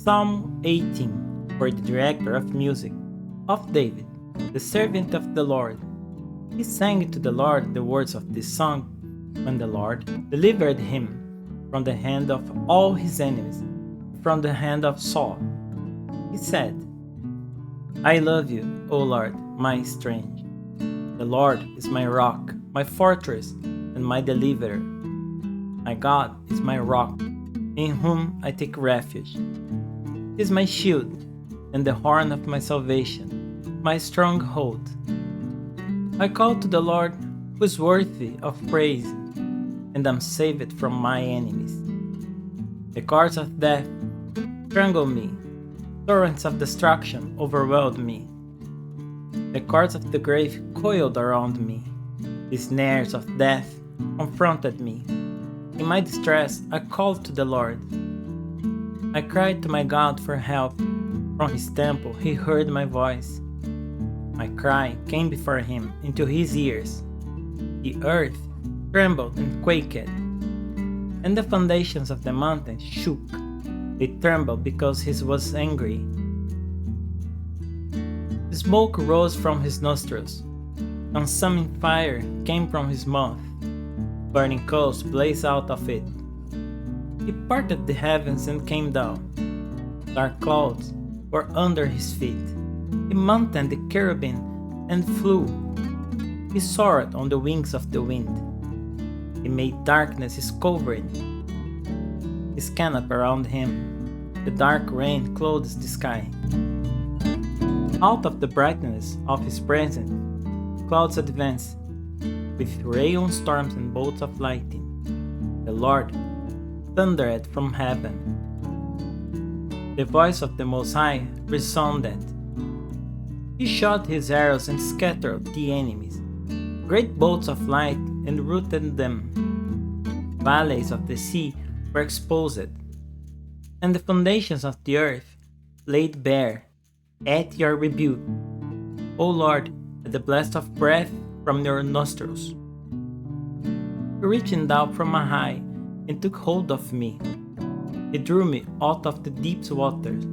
Psalm 18 for the director of music, of David, the servant of the Lord. He sang to the Lord the words of this song when the Lord delivered him from the hand of all his enemies, from the hand of Saul. He said, I love you, O Lord, my strength. The Lord is my rock, my fortress, and my deliverer. My God is my rock, in whom I take refuge. He is my shield and the horn of my salvation, my stronghold. I call to the Lord, who is worthy of praise, and am saved from my enemies. The cords of death strangled me, torrents of destruction overwhelmed me. The cords of the grave coiled around me, the snares of death confronted me. In my distress, I called to the Lord. I cried to my God for help. From his temple, he heard my voice. My cry came before him into his ears. The earth trembled and quaked, and the foundations of the mountains shook. They trembled because he was angry. The smoke rose from his nostrils. Consuming fire came from his mouth. Burning coals blazed out of it. He parted the heavens and came down. Dark clouds were under his feet. He mounted the cherubim and flew. He soared on the wings of the wind. He made darkness his covering. His canopy around him. The dark rain clothes the sky. Out of the brightness of his presence, clouds advanced, with rainstorms and bolts of lightning. The Lord thundered from heaven. The voice of the Most High resounded. He shot his arrows and scattered the enemies. Great bolts of light enrooted them. Valleys of the sea were exposed, and the foundations of the earth laid bare at your rebuke. O Lord, at the blast of breath from your nostrils. You reached down from on high and took hold of me. He drew me out of the deep waters.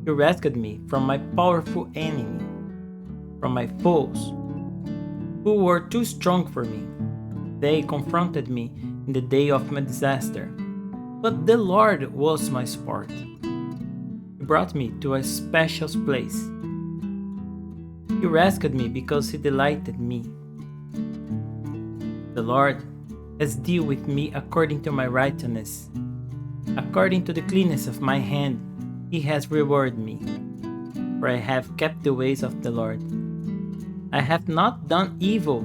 You rescued me from my powerful enemy, from my foes, who were too strong for me. They confronted me in the day of my disaster, but the Lord was my support. He brought me to a special place. He rescued me because he delighted in me. The Lord has dealt with me according to my righteousness. According to the cleanness of my hand, he has rewarded me. For I have kept the ways of the Lord. I have not done evil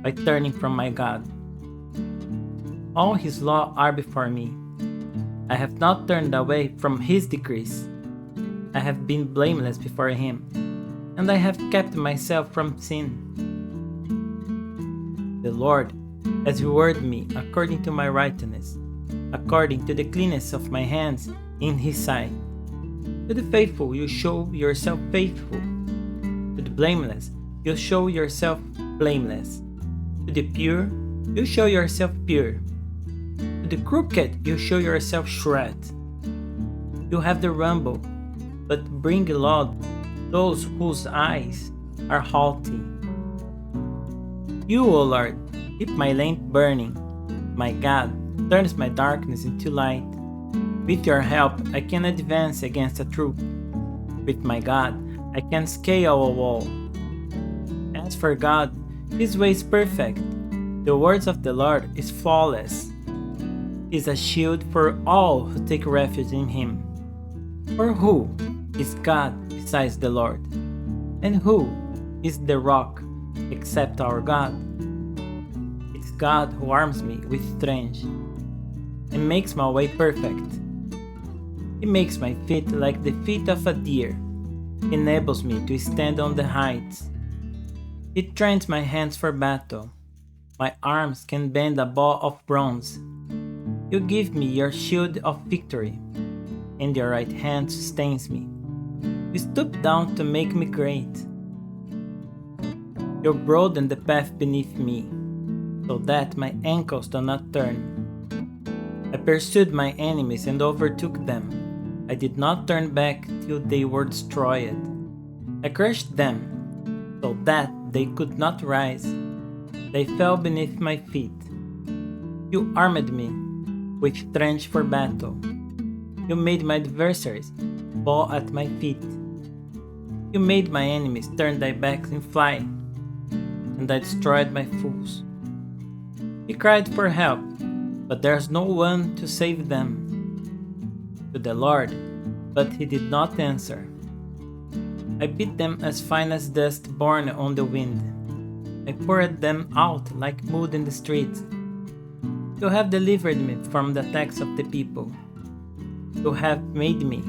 by turning from my God. All his law are before me. I have not turned away from his decrees. I have been blameless before him, and I have kept myself from sin. The Lord has rewarded me according to my righteousness, according to the cleanness of my hands in his sight. To the faithful you show yourself faithful. To the blameless you show yourself blameless. To the pure you show yourself pure. To the crooked you show yourself shred. You have the rumble, but bring laud those whose eyes are haughty. You, O Lord, keep my lamp burning. My God turns my darkness into light. With your help, I can advance against a troop. With my God, I can scale a wall. As for God, his way is perfect. The words of the Lord is flawless. He is a shield for all who take refuge in him. For who is God besides the Lord? And who is the rock except our God? It's God who arms me with strength and makes my way perfect. He makes my feet like the feet of a deer, enables me to stand on the heights. He trains my hands for battle. My arms can bend a bow of bronze. You give me your shield of victory, and your right hand sustains me. You stoop down to make me great. You broaden the path beneath me, so that my ankles do not turn. I pursued my enemies and overtook them. I did not turn back till they were destroyed. I crushed them, so that they could not rise. They fell beneath my feet. You armed me with strength for battle. You made my adversaries fall at my feet. You made my enemies turn their backs and fly, and I destroyed my fools. He cried for help, but there's no one to save them. To the Lord, but he did not answer. I beat them as fine as dust borne on the wind. I poured them out like mud in the streets. You have delivered me from the attacks of the people. You have made me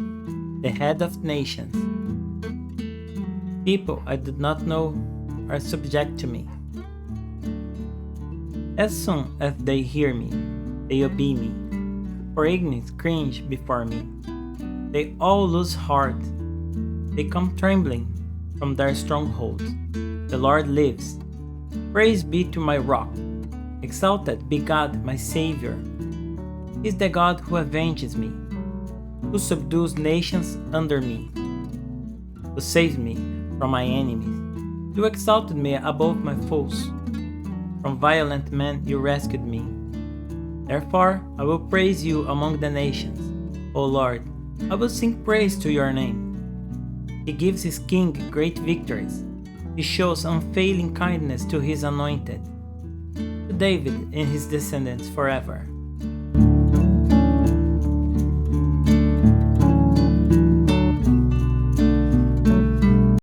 the head of nations. People I did not know are subject to me. As soon as they hear me, they obey me. For ignorance cringe before me. They all lose heart. They come trembling from their strongholds. The Lord lives. Praise be to my rock. Exalted be God, my Savior. He is the God who avenges me, who subdues nations under me, who saves me from my enemies. You exalted me above my foes. From violent men you rescued me. Therefore, I will praise you among the nations. O Lord, I will sing praise to your name. He gives his king great victories. He shows unfailing kindness to his anointed, to David and his descendants forever.